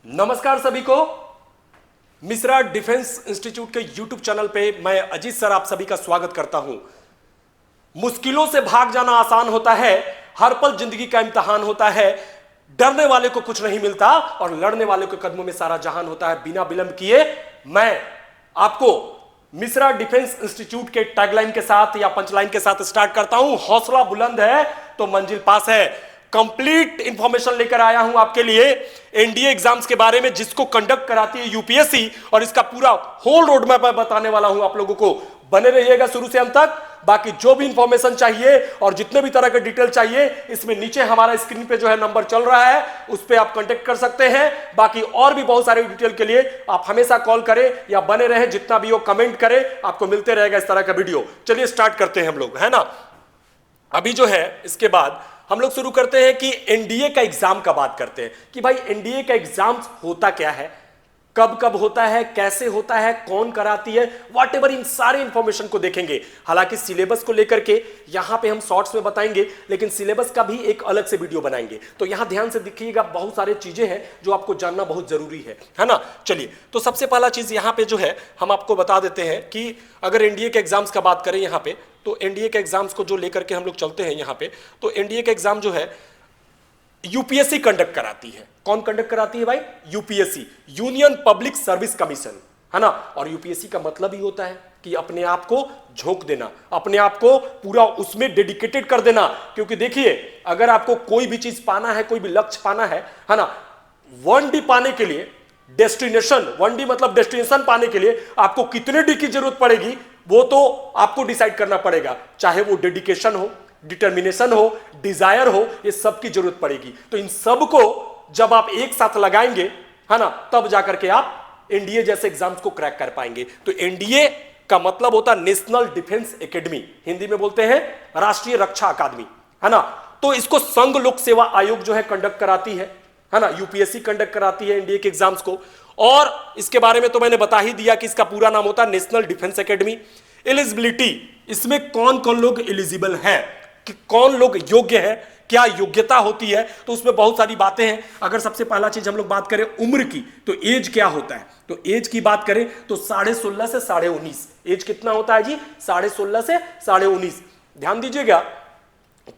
नमस्कार सभी को। मिश्रा डिफेंस इंस्टीट्यूट के यूट्यूब चैनल पे मैं अजीत सर आप सभी का स्वागत करता हूं। मुश्किलों से भाग जाना आसान होता है, हर पल जिंदगी का इम्तिहान होता है। डरने वाले को कुछ नहीं मिलता और लड़ने वाले के कदमों में सारा जहान होता है। बिना विलंब किए मैं आपको मिश्रा डिफेंस इंस्टीट्यूट के टैगलाइन के साथ या पंचलाइन के साथ स्टार्ट करता हूं। हौसला बुलंद है तो मंजिल पास है। कंप्लीट इंफॉर्मेशन लेकर आया हूं आपके लिए एनडीए एग्जाम्स के बारे में, जिसको कंडक्ट कराती है यूपीएससी, और इसका पूरा होल रोड मैप मैं बताने वाला हूं आप लोगों को। बने रहिएगा शुरू से अंत तक। बाकी जो भी इंफॉर्मेशन चाहिए और जितने भी तरह के डिटेल चाहिए, इसमें नीचे हमारा स्क्रीन पे जो है नंबर चल रहा है, उस पर आप कांटेक्ट कर सकते हैं। बाकी और भी बहुत सारे डिटेल के लिए आप हमेशा कॉल करें या बने रहें, जितना भी हो कमेंट करें, आपको मिलते रहेगा इस तरह का वीडियो। चलिए स्टार्ट करते हैं हम लोग, है ना। अभी जो है इसके बाद हम लोग शुरू करते हैं कि एनडीए का एग्जाम का बात करते हैं कि भाई एनडीए का एग्जाम होता क्या है, कब कब होता है, कैसे होता है, कौन कराती है, वॉट एवर, इन सारे इंफॉर्मेशन को देखेंगे। हालांकि सिलेबस को लेकर के यहां पे हम शॉर्ट्स में बताएंगे, लेकिन सिलेबस का भी एक अलग से वीडियो बनाएंगे। तो यहां ध्यान से देखिएगा, बहुत सारे चीजें हैं जो आपको जानना बहुत जरूरी है ना। चलिए, तो सबसे पहला चीज यहां पे जो है हम आपको बता देते हैं कि अगर एनडीए के एग्जाम्स का बात करें यहां पे, तो एनडीए के एग्जाम्स को जो लेकर के हम लोग चलते हैं यहां पे, तो एनडीए का एग्जाम जो है यूपीएससी कंडक्ट कराती है। कौन कंडक्ट कराती है भाई? UPSC, union public service commission, है ना। और यूपीएससी का मतलब ही होता है कि अपने आप को झोंक देना, अपने आप को पूरा उसमें डेडिकेटेड कर देना। क्योंकि देखिए, अगर आपको कोई भी चीज पाना है, कोई भी लक्ष्य पाना है ना, 1D पाने के लिए, डेस्टिनेशन 1D मतलब डेस्टिनेशन पाने के लिए आपको कितने डी की जरूरत पड़ेगी, वो तो आपको डिसाइड करना पड़ेगा। चाहे वो डेडिकेशन हो, डिटर्मिनेशन हो, डिजायर हो, ये सब की जरूरत पड़ेगी। तो इन सब को जब आप एक साथ लगाएंगे, है ना, तब जाकर के आप एनडीए जैसे एग्जाम्स को क्रैक कर पाएंगे। तो एनडीए का मतलब होता है नेशनल डिफेंस एकेडमी, हिंदी में बोलते हैं राष्ट्रीय रक्षा अकादमी, है ना। तो इसको संघ लोक सेवा आयोग जो है कंडक्ट कराती है ना। यूपीएससी कंडक्ट कराती है एनडीए के एग्जाम्स को। और इसके बारे में तो मैंने बता ही दिया कि इसका पूरा नाम होता है नेशनल डिफेंस एकेडमी। एलिजिबिलिटी, इसमें कौन कौन लोग एलिजिबल हैं, कि कौन लोग योग्य है, क्या योग्यता होती है, तो उसमें बहुत सारी बातें हैं। अगर सबसे पहला चीज हम लोग बात करें उम्र की, तो एज क्या होता है, तो एज की बात करें तो 16.5 से 19.5 एज कितना होता है जी? 16.5 से 19.5। ध्यान दीजिएगा,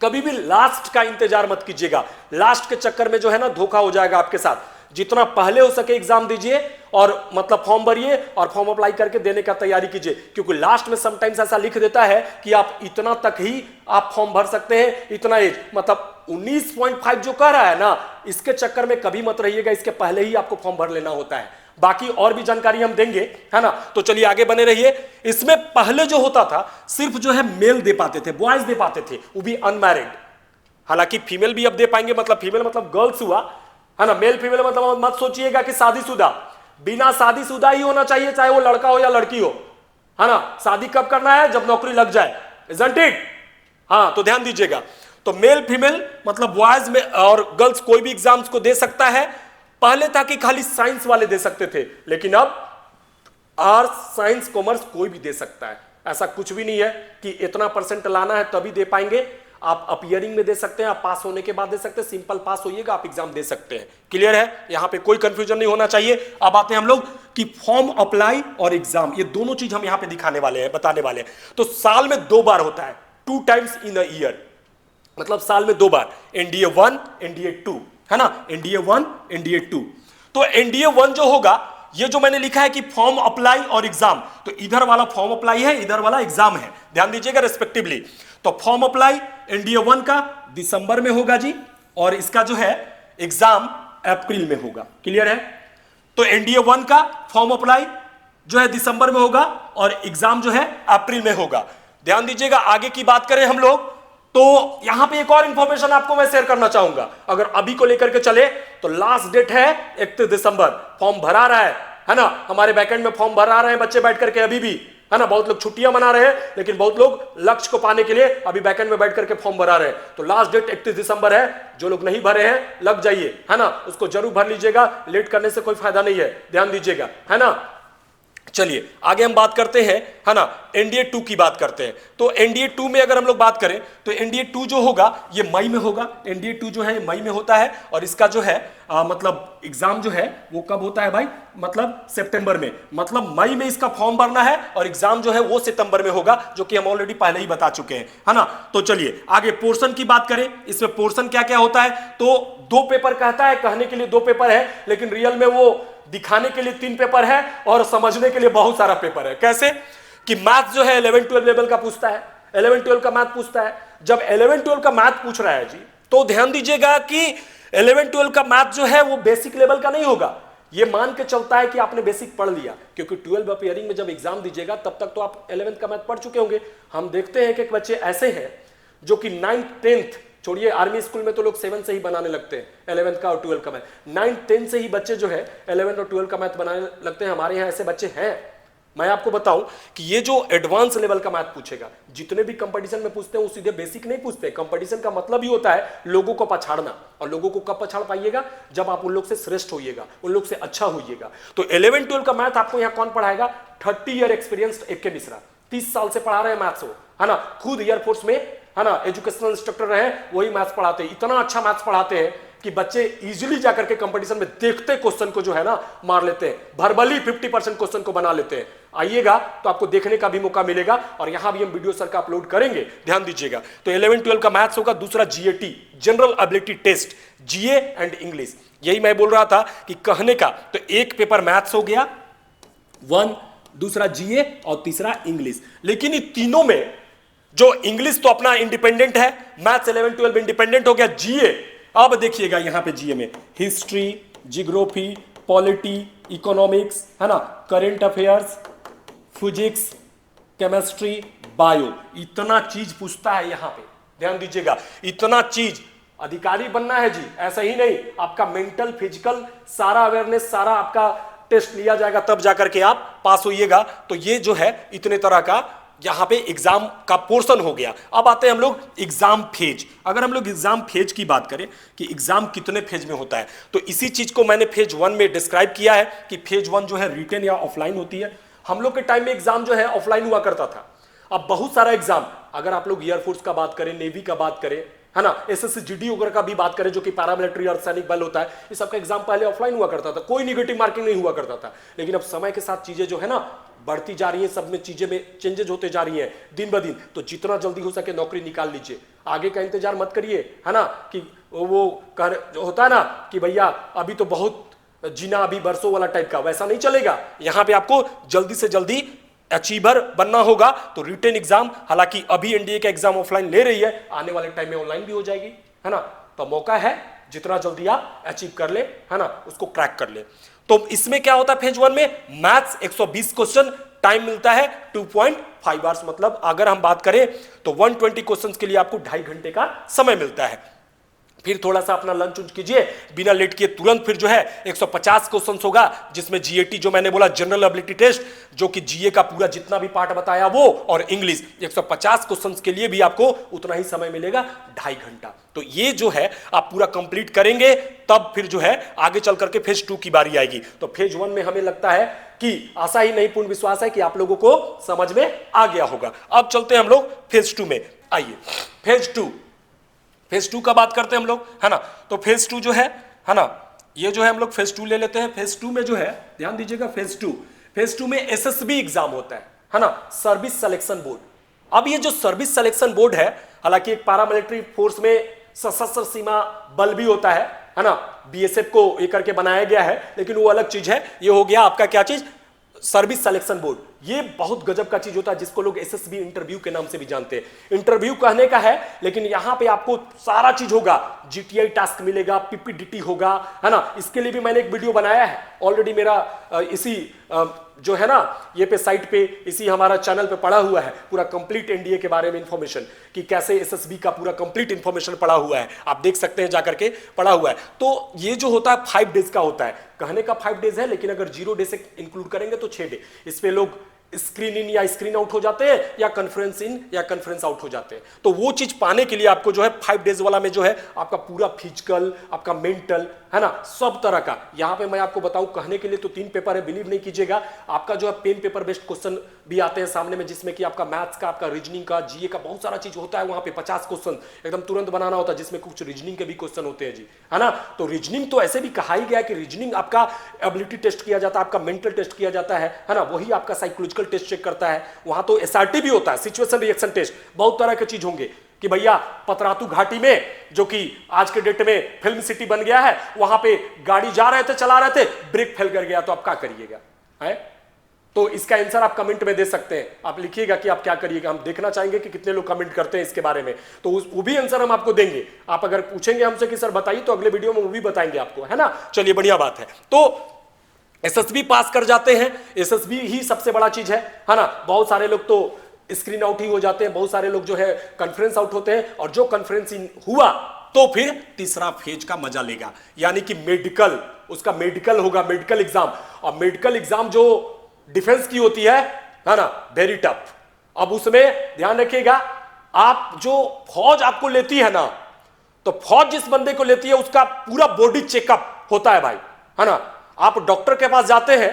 कभी भी लास्ट का इंतजार मत कीजिएगा। लास्ट के चक्कर में जो है ना धोखा हो जाएगा आपके साथ। जितना पहले हो सके एग्जाम दीजिए और मतलब फॉर्म भरिए और फॉर्म अप्लाई करके देने का तैयारी कीजिए। क्योंकि लास्ट में समटाइम्स ऐसा लिख देता है कि आप इतना तक ही आप फॉर्म भर सकते हैं, इतना एज, मतलब 19.5 जो कह रहा है ना, इसके चक्कर में कभी मत रहिएगा। इसके पहले ही आपको फॉर्म भर लेना होता है। बाकी और भी जानकारी हम देंगे, है ना। तो चलिए आगे बने रहिए। इसमें पहले जो होता था सिर्फ जो है मेल दे पाते थे, बॉयज दे पाते थे, वो भी अनमैरिड। हालांकि फीमेल भी अब दे पाएंगे, मतलब फीमेल मतलब गर्ल्स हुआ, है ना। मेल फीमेल मतलब मत सोचिएगा कि शादीशुदा, बिना शादीशुदा ही होना चाहिए, चाहे वो लड़का हो या लड़की हो, है ना। शादी कब करना है? जब नौकरी लग जाए, इजंट इट? हाँ, तो ध्यान दीजिएगा। तो मेल फीमेल मतलब बॉयज में और गर्ल्स कोई भी एग्जाम्स को दे सकता है। पहले था कि खाली साइंस वाले दे सकते थे, लेकिन अब आर्ट्स, साइंस, कॉमर्स कोई भी दे सकता है। ऐसा कुछ भी नहीं है कि इतना परसेंट लाना है तभी दे पाएंगे। आप अपीयरिंग में दे सकते हैं, आप पास होने के बाद दे सकते हैं, सिंपल पास होइएगा आप एग्जाम दे सकते हैं। क्लियर है? यहां पे कोई कंफ्यूजन नहीं होना चाहिए। अब आते हैं हम लोग कि फॉर्म अप्लाई और एग्जाम, ये दोनों चीज हम यहां पे दिखाने वाले हैं, बताने वाले हैं। तो साल में 2 बार होता है, 2 टाइम्स इन अ ईयर, मतलब साल में 2 बार, एनडीए 1, एनडीए 2, है ना। NDA 1, NDA 2। तो एनडीए 1 जो होगा, ये जो मैंने लिखा है कि फॉर्म अप्लाई और एग्जाम, तो इधर वाला फॉर्म अप्लाई है, इधर वाला एग्जाम है, ध्यान दीजिएगा रेस्पेक्टिवली। तो फॉर्म अप्लाई एनडीए 1 का दिसंबर में होगा जी, और इसका जो है एग्जाम अप्रैल में होगा। क्लियर है? तो एनडीए 1 का फॉर्म अप्लाई जो है दिसंबर में होगा और एग्जाम जो है अप्रैल में होगा। ध्यान दीजिएगा। आगे की बात करें हम लोग, तो यहां पे एक और इंफॉर्मेशन आपको मैं शेयर करना चाहूंगा। अगर अभी को लेकर के चले तो लास्ट डेट है 31 दिसंबर। फॉर्म भरा रहा है ना, हमारे बैकएंड में फॉर्म भरा रहे हैं बच्चे बैठ करके अभी भी, है ना। बहुत लोग छुट्टियां मना रहे हैं, लेकिन बहुत लोग लक्ष्य को पाने के लिए अभी बैकएंड में बैठ करके फॉर्म भरा रहे हैं। तो लास्ट डेट 31 दिसंबर है। जो लोग नहीं भरे हैं लग जाइए, है ना, उसको जरूर भर लीजिएगा। लेट करने से कोई फायदा नहीं है, ध्यान दीजिएगा, है ना। चलिए आगे हम बात करते हैं, है ना, एनडीए 2 की बात करते हैं। तो एनडीए 2 में अगर हम लोग बात करें तो एनडीए 2 जो होगा ये मई में होगा। एनडीए 2 जो है मई में होता है और इसका जो है मतलब एग्जाम जो है वो कब होता है भाई, मतलब सितंबर में। मतलब मई में इसका फॉर्म भरना है और एग्जाम जो है वो सितंबर में होगा, जो कि हम ऑलरेडी पहले ही बता चुके हैं, है ना। तो चलिए आगे पोर्शन की बात करें, इसमें पोर्शन क्या क्या होता है। तो 2 पेपर कहता है, कहने के लिए 2 पेपर है, लेकिन रियल में वो दिखाने के लिए 3 पेपर है और समझने के लिए बहुत सारा पेपर है। कैसे कि मैथ जो है 11-12 लेवल का पूछता है, 11-12 का मैथ पूछता है। जब 11-12 का मैथ पूछ रहा है जी, तो ध्यान दीजिएगा कि 11-12 का मैथ जो है वो बेसिक लेवल का नहीं होगा। ये मान के चलता है कि आपने बेसिक पढ़ लिया, क्योंकि 12 अपियरिंग में जब एग्जाम दीजिएगा तब तक तो आप 11th का मैथ पढ़ चुके होंगे। हम देखते हैं कि बच्चे ऐसे हैं जो कि 9th 10th छोड़िए, आर्मी स्कूल में तो लोग 7 से ही बनाने लगते हैं 11th का और 12 का मैथ। 9th 10 से ही बच्चे जो है 11 और 12 का मैथ बनाने लगते हैं। हमारे यहाँ ऐसे बच्चे हैं। मैं आपको बताऊं कि ये जो एडवांस लेवल का मैथ पूछेगा, जितने भी कंपटीशन में पूछते हैं वो सीधे बेसिक नहीं पूछते। कंपटीशन का मतलब ही होता है लोगों को पछाड़ना, और लोगों को कब पछाड़ पाइएगा, जब आप उन लोग से श्रेष्ठ होइएगा, उन लोग से अच्छा होइएगा। तो 11-12 का मैथ आपको यहाँ कौन पढ़ाएगा, 30 ईयर एक्सपीरियंस्ड AK मिश्रा, 30 साल से पढ़ा रहे हैं मैथ्स वो, है ना। खुद एयरफोर्स में, है ना, एजुकेशनल इंस्ट्रक्टर रहे, वही मैथ्स पढ़ाते हैं। इतना अच्छा मैथ्स पढ़ाते हैं कि बच्चे इजीली जाकर के कंपटीशन में देखते क्वेश्चन को जो है ना मार लेते हैं, भरबली 50% क्वेश्चन को बना लेते हैं। आइएगा तो आपको देखने का भी मौका मिलेगा, और यहां भी हम वीडियो सर का अपलोड करेंगे, ध्यान दीजिएगा। तो 11-12 का मैथ्स होगा। दूसरा GAT, general ability test, GA and English. यही मैं बोल रहा था कि कहने का, तो एक पेपर मैथ्स हो गया 1, दूसरा GA और तीसरा इंग्लिश। लेकिन इन तीनों में जो इंग्लिश तो अपना इंडिपेंडेंट है, मैथ्स 11-12 इंडिपेंडेंट हो गया। GA, अब देखिएगा यहां पे GA में हिस्ट्री, जियोग्राफी, पॉलिटी, इकोनॉमिक्स, है ना, current affairs, physics, chemistry, bio, इतना चीज पूछता है यहां पे। ध्यान दीजिएगा, इतना चीज। अधिकारी बनना है जी, ऐसा ही नहीं, आपका मेंटल, फिजिकल, सारा अवेयरनेस, सारा आपका टेस्ट लिया जाएगा, तब जाकर के आप पास होइएगा। तो ये जो है इतने तरह का यहां पे एग्जाम का पोर्शन हो गया। अब आते हैं हम लोग एग्जाम फेज। अगर हम लोग एग्जाम फेज की बात करें कि एग्जाम कितने फेज में होता है, तो इसी चीज को मैंने फेज 1 में डिस्क्राइब किया है कि फेज 1 जो है रिटन या ऑफलाइन होती है। हम लोग के टाइम में एग्जाम जो है ऑफलाइन हुआ करता था। अब बहुत सारा एग्जाम, अगर आप लोग एयरफोर्स का बात करें, नेवी का बात करें, है ना, SSC GD वगैरह का भी बात करें, जो कि पैरामिलिट्री और सैनिक बल होता है, इस सबका एग्जाम पहले ऑफलाइन हुआ करता था, कोई निगेटिव मार्किंग नहीं हुआ करता था। लेकिन अब समय के साथ चीजें जो है ना बढ़ती जा रही है, सब में चीजें में चेंजेस होते जा रही हैं दिन ब दिन। तो जितना जल्दी हो सके नौकरी निकाल लीजिए, आगे का इंतजार मत करिए, है ना, कि वो होता है ना कि भैया अभी तो बहुत जीना अभी बरसों वाला टाइप का, वैसा नहीं चलेगा। यहां पे आपको जल्दी से जल्दी अचीवर बनना होगा। तो रिटन एग्जाम, हालांकि अभी एनडीए का एग्जाम ऑफलाइन ले रही है, आने वाले टाइम में ऑनलाइन भी हो जाएगी, है ना। तो मौका है, जितना जल्दी आप अचीव कर ले, है ना, उसको क्रैक कर ले। तो इसमें क्या होता है, फेज 1 में मैथ्स 120 क्वेश्चन, टाइम मिलता है 2.5 आवर्स। मतलब अगर हम बात करें तो 120 क्वेश्चंस के लिए आपको 2.5 घंटे का समय मिलता है। फिर थोड़ा सा अपना लंच उंच कीजिए, बिना लेट किए तुरंत फिर जो है 150 क्वेश्चंस होगा, जिसमें GAT जो मैंने बोला जनरल एबिलिटी टेस्ट, जो कि GA का पूरा जितना भी पार्ट बताया वो, और इंग्लिश 150 क्वेश्चंस के लिए भी आपको उतना ही समय मिलेगा, 2.5 घंटा। तो ये जो है आप पूरा कंप्लीट करेंगे, तब फिर जो है आगे चल करके फेज 2 की बारी आएगी। तो फेज 1 में हमें लगता है कि आशा ही नहीं पूर्ण विश्वास है कि आप लोगों को समझ में आ गया होगा। अब चलते हैं हम लोग फेज 2 में। आइए फेज 2 का बात करते हैं हम लोग, है ना। तो फेज 2 जो है ना, ये जो है हम लोग फेज 2 ले लेते हैं। फेज 2 में जो है, ध्यान दीजिएगा, फेज 2 में SSB एग्जाम होता है ना, सर्विस सिलेक्शन बोर्ड। अब ये जो सर्विस सिलेक्शन बोर्ड है, हालांकि एक पैरामिलिट्री फोर्स में सशस्त्र सीमा बल भी होता है ना, BSF को ये करके बनाया गया है, लेकिन वो अलग चीज है। ये हो गया आपका क्या चीज, सर्विस सिलेक्शन बोर्ड। ये बहुत गजब का चीज होता है, जिसको लोग SSB इंटरव्यू के नाम से भी जानते हैं। इंटरव्यू कहने का है, लेकिन यहां पे आपको सारा चीज होगा, GTI टास्क मिलेगा, PPDT होगा, है ना। इसके लिए भी मैंने एक वीडियो बनाया है ऑलरेडी, मेरा इसी जो है ना ये पे साइट पे, इसी हमारा चैनल पे पड़ा हुआ है पूरा कंप्लीट एनडीए के बारे में इंफॉर्मेशन, कि कैसे SSB का पूरा कंप्लीट इंफॉर्मेशन पड़ा हुआ है, आप देख सकते हैं जाकर के, पड़ा हुआ है। तो ये जो होता है 5 डेज का होता है, कहने का 5 डेज है, लेकिन अगर 0 डे से इंक्लूड करेंगे तो 6 डे। इस पे लोग स्क्रीन इन या स्क्रीन आउट हो जाते हैं, या कॉन्फ्रेंस इन या कॉन्फ्रेंस आउट हो जाते हैं। तो वो चीज पाने के लिए आपको जो है 5 डेज वाला में जो है आपका पूरा फिजिकल, आपका मेंटल, है ना, सब तरह का। यहां पे मैं आपको बताऊं, कहने के लिए तो 3 पेपर है, बिलीव नहीं कीजिएगा, आपका जो है पेन पेपर बेस्ड क्वेश्चन भी आते हैं सामने में, जिसमें कि आपका मैथ्स का, आपका रीजनिंग का, जीए का बहुत सारा चीज होता है वहां पे। 50 क्वेश्चन एकदम तुरंत बनाना होता है, जिसमें कुछ रीजनिंग के भी क्वेश्चन होते हैं जी, है ना। तो रीजनिंग तो ऐसे भी कहा ही गया है कि रीजनिंग आपका एबिलिटी टेस्ट किया जाता है, आपका मेंटल टेस्ट किया जाता है ना, वही आपका साइकोलॉजिकल टेस्ट चेक करता है। वहां तो एसआरटी भी होता है, सिचुएशन रिएक्शन टेस्ट, बहुत तरह के चीज होंगे कि भैया पतरातू घाटी में, जो कि आज के डेट में फिल्म सिटी बन गया है, वहां पे गाड़ी जा रहे थे, चला रहे थे, ब्रेक फेल कर गया, तो आप क्या करिएगा, है? तो इसका आंसर आप कमेंट में दे सकते हैं, आप लिखिएगा कि आप क्या करिएगा। हम देखना चाहेंगे कि कितने लोग कमेंट करते हैं इसके बारे में, तो वो भी आंसर हम आपको देंगे। आप अगर पूछेंगे हमसे कि सर बताइए, तो अगले वीडियो में वो भी बताएंगे आपको, है ना। चलिए, बढ़िया बात है। तो एसएसबी पास कर जाते हैं, एसएसबी ही सबसे बड़ा चीज है ना। बहुत सारे लोग तो स्क्रीन आउट ही हो जाते हैं, बहुत सारे लोग जो है कॉन्फ्रेंस आउट होते हैं, और जो कॉन्फ्रेंस इन हुआ तो फिर तीसरा फेज का मजा लेगा, यानी कि मेडिकल, उसका मेडिकल होगा, मेडिकल एग्जाम। और मेडिकल एग्जाम जो डिफेंस की होती है ना, वेरी टफ। अब उसमें ध्यान रखिएगा, आप जो फौज आपको लेती है ना, तो फौज जिस बंदे को लेती है उसका पूरा बॉडी चेकअप होता है भाई, है ना। आप डॉक्टर के पास जाते हैं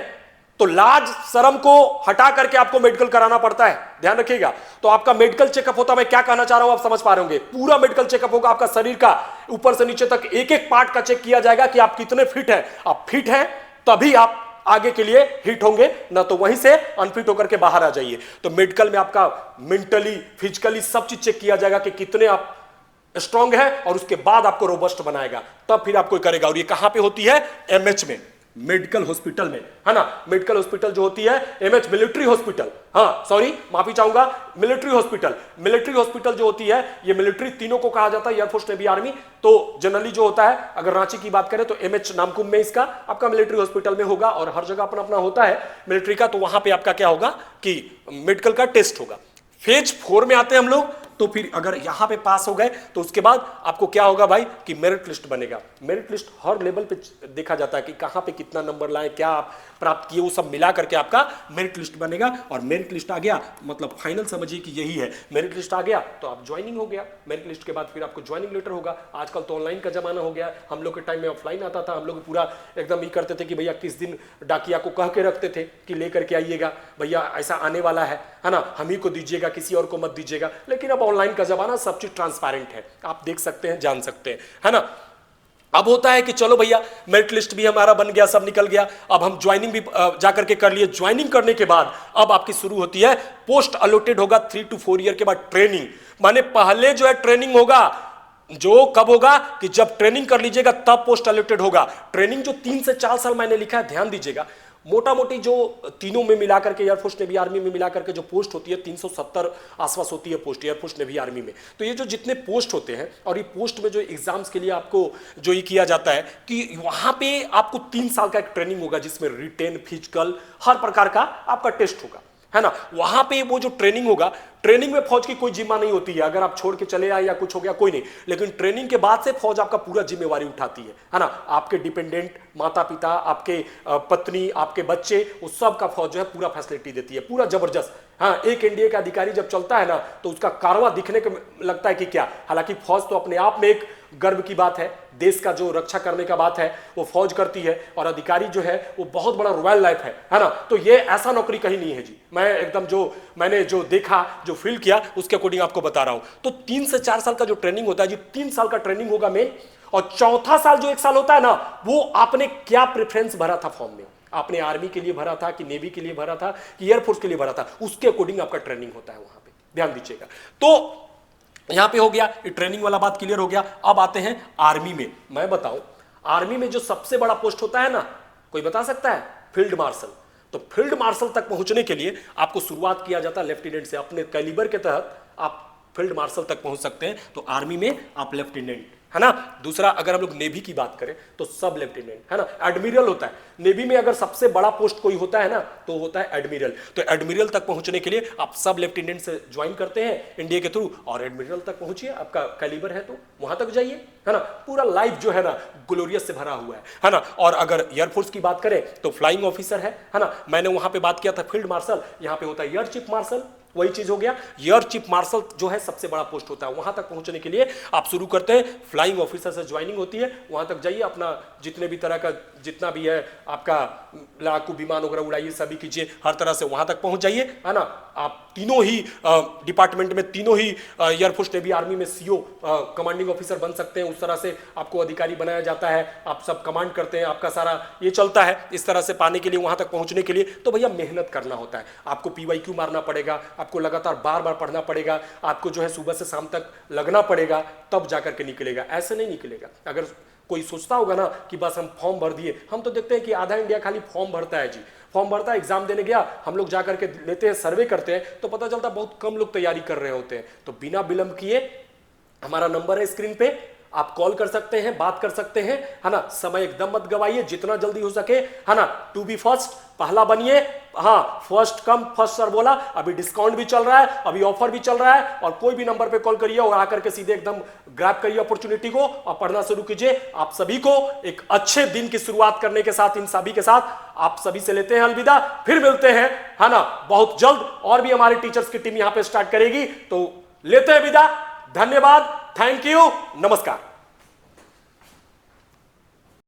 तो लाज शर्म को हटा करके आपको मेडिकल कराना पड़ता है, ध्यान रखिएगा। तो आपका मेडिकल चेकअप होता है, मैं क्या कहना चाह रहा हूं आप समझ पा रहे होंगे। पूरा मेडिकल चेकअप होगा, आपका शरीर का ऊपर से नीचे तक एक एक पार्ट का चेक किया जाएगा कि आप कितने फिट हैं। आप फिट हैं तभी आप आगे के लिए हिट होंगे, ना तो वहीं से अनफिट होकर के बाहर आ जाइए। तो मेडिकल में आपका मेंटली, फिजिकली सब चीज चेक किया जाएगा कि कितने आप स्ट्रांग है, और उसके बाद आपको रोबस्ट बनाएगा, तब फिर आपको करेगा। और ये कहां पे होती है? एमएच में, मेडिकल हॉस्पिटल में, है ना। मेडिकल हॉस्पिटल जो होती है एमएच, मिलिट्री हॉस्पिटल, हाँ सॉरी माफी चाहूंगा, मिलिट्री हॉस्पिटल। मिलिट्री हॉस्पिटल जो होती है, ये मिलिट्री तीनों को कहा जाता है, एयरफोर्स, नेवी, आर्मी। तो जनरली जो होता है, अगर रांची की बात करें तो एमएच नामकुम में इसका आपका मिलिट्री हॉस्पिटल में होगा, और हर जगह अपना अपना होता है मिलिट्री का। तो वहां पे आपका क्या होगा कि मेडिकल का टेस्ट होगा। फेज 4 में आते हैं हम लोग, तो फिर अगर यहां पे पास हो गए तो उसके बाद आपको क्या होगा भाई कि मेरिट लिस्ट बनेगा। मेरिट लिस्ट हर लेवल पे देखा जाता है कि कहां पे कितना नंबर लाए, क्या आप प्राप्त किए, वो सब मिला करके आपका मेरिट लिस्ट बनेगा। और मेरिट लिस्ट आ गया मतलब फाइनल समझिए कि यही है, मेरिट लिस्ट आ गया तो आप ज्वाइनिंग हो गया। मेरिट लिस्ट के बाद फिर आपको ज्वाइनिंग लेटर होगा। आजकल तो ऑनलाइन का जमाना हो गया, हम लोग के टाइम में ऑफलाइन आता था। हम लोग पूरा एकदम ये करते थे कि भैया किस दिन डाकिया को कह के रखते थे कि लेकर के आइएगा भैया, ऐसा आने वाला है ना, हम ही को दीजिएगा, किसी और को मत दीजिएगा। लेकिन अब ऑनलाइन का जमाना, सब चीज ट्रांसपेरेंट है, आप देख सकते हैं, जान सकते हैं, है ना। अब होता है कि चलो भैया मेरिट लिस्ट भी हमारा बन गया, सब निकल गया, अब हम ज्वाइनिंग भी जाकर के कर लिए। ज्वाइनिंग करने के बाद अब आपकी शुरू होती है पोस्ट अलॉटेड होगा 3 to 4 ईयर के बाद ट्रेनिंग। माने पहले जो है ट्रेनिंग होगा, जो कब होगा कि जब ट्रेनिंग कर लीजिएगा तब पोस्ट अलॉटेड होगा। ट्रेनिंग जो 3 से 4 साल मैंने लिखा है, ध्यान दीजिएगा, मोटा मोटी जो तीनों में मिलाकर के, एयरफोर्स, नेवी, आर्मी में मिलाकर के जो पोस्ट होती है 370 आसपास होती है पोस्ट, एयरफोर्स, नेवी, आर्मी में। तो ये जो जितने पोस्ट होते हैं, और ये पोस्ट में जो एग्जाम्स के लिए आपको जो ये किया जाता है कि वहां पे आपको 3 साल का एक ट्रेनिंग होगा, जिसमें रिटेन, फिजिकल, हर प्रकार का आपका टेस्ट होगा, है ना। वहां पे वो जो ट्रेनिंग होगा, ट्रेनिंग में फौज की कोई जिम्मा नहीं होती है, अगर आप छोड़ के चले आए या कुछ हो गया कोई नहीं, लेकिन ट्रेनिंग के बाद से फौज आपका पूरा जिम्मेवारी उठाती है ना। आपके डिपेंडेंट, माता पिता, आपके पत्नी, आपके बच्चे, उस सब का फौज जो है पूरा फैसिलिटी देती है, पूरा जबरदस्त। हाँ, एक एनडीए का अधिकारी जब चलता है ना, तो उसका कारवा दिखने को लगता है कि क्या। हालांकि फौज तो अपने आप में एक गर्व की बात है, देश का जो रक्षा करने का बात है वो फौज करती है, और अधिकारी जो है वो बहुत बड़ा रॉयल लाइफ है ना। तो ये ऐसा नौकरी कहीं नहीं है जी, मैं एकदम जो मैंने जो देखा, जो फील किया, उसके अकॉर्डिंग आपको बता रहा हूं। तो 3 से 4 साल का जो ट्रेनिंग होता है जी, 3 साल का ट्रेनिंग होगा मेन, और चौथा साल जो 1 साल होता है ना, वो आपने क्या प्रेफरेंस भरा था फॉर्म में, आपने आर्मी के लिए भरा था कि नेवी के लिए भरा था कि एयरफोर्स के लिए भरा था, उसके अकॉर्डिंग आपका ट्रेनिंग होता है वहां पे, ध्यान दीजिएगा। तो यहां पे हो गया, ये ट्रेनिंग वाला बात क्लियर हो गया। अब आते हैं आर्मी में। मैं बताऊं, आर्मी में जो सबसे बड़ा पोस्ट होता है ना, कोई बता सकता है? Field marshal. तो फील्ड मार्शल तक पहुंचने के लिए आपको शुरुआत किया जाता है लेफ्टिनेंट से, अपने कैलिबर के तहत आप फील्ड मार्शल तक पहुंच सकते हैं। तो आर्मी में आप लेफ्टिनेंट, है ना। दूसरा, अगर हम लोग नेवी की बात करें तो सब लेफ्टिनेंट, है ना, एडमिरल होता है। नेवी में अगर सबसे बड़ा पोस्ट कोई होता है ना तो होता है एडमिरल। तो एडमिरल तक पहुंचने के लिए आप सब लेफ्टिनेंट से ज्वाइन करते हैं इंडिया के थ्रू, और एडमिरल तक पहुंचिए, आपका कैलिबर है तो वहां तक जाइए, है ना। पूरा लाइफ जो है ना ग्लोरियस से भरा हुआ है ना। और अगर एयरफोर्स की बात करें तो फ्लाइंग ऑफिसर है ना। मैंने वहां पे बात किया था फील्ड मार्शल, यहां पे होता है एयर चीफ मार्शल, वही चीज हो गया। एयर चीफ मार्शल जो है सबसे बड़ा पोस्ट होता है, वहां तक पहुंचने के लिए आप शुरू करते हैं फ्लाइंग ऑफिसर से ज्वाइनिंग होती है, वहां तक जाइए, अपना जितने भी तरह का जितना भी है आपका लड़ाकू विमान वगैरह उड़ाइए, सभी कीजिए, हर तरह से वहां तक पहुंच जाइए, है ना। आप तीनों ही डिपार्टमेंट में, तीनों ही एयरफोर्स नेवी आर्मी में सीओ कमांडिंग ऑफिसर बन सकते हैं, उस तरह से आपको अधिकारी बनाया जाता है, आप सब कमांड करते हैं, आपका सारा ये चलता है। इस तरह से पाने के लिए, वहां तक पहुंचने के लिए तो भैया मेहनत करना होता है, आपको PYQ मारना पड़ेगा, आपको लगातार बार बार पढ़ना पड़ेगा, आपको जो है सुबह से शाम तक लगना पड़ेगा, तब जाकर के निकलेगा, ऐसे नहीं निकलेगा। अगर कोई सोचता होगा ना कि बस हम फॉर्म भर दिए, हम तो देखते हैं कि आधा इंडिया खाली फॉर्म भरता है जी, फॉर्म भरता है, एग्जाम देने गया, हम लोग जाकर के लेते हैं, सर्वे करते हैं, तो पता चलता बहुत कम लोग तैयारी कर रहे होते हैं। तो बिना विलंब किए हमारा नंबर है स्क्रीन पे, आप कॉल कर सकते हैं, बात कर सकते हैं, है ना। समय एकदम मत गवाइए, जितना जल्दी हो सके, है ना। टू बी फर्स्ट, पहला बनिए, हाँ, फर्स्ट कम फर्स्ट सर बोला, अभी डिस्काउंट भी चल रहा है, अभी ऑफर भी चल रहा है, और कोई भी नंबर पे कॉल करिए और आकर के सीधे एकदम ग्रैब करिए अपॉर्चुनिटी को और पढ़ना शुरू कीजिए। आप सभी को एक अच्छे दिन की शुरुआत करने के साथ, इन सभी के साथ आप सभी से लेते हैं अलविदा, फिर मिलते हैं, है ना, बहुत जल्द। और भी हमारे टीचर्स की टीम यहां पे स्टार्ट करेगी, तो लेते हैं विदा। धन्यवाद, थैंक यू, नमस्कार।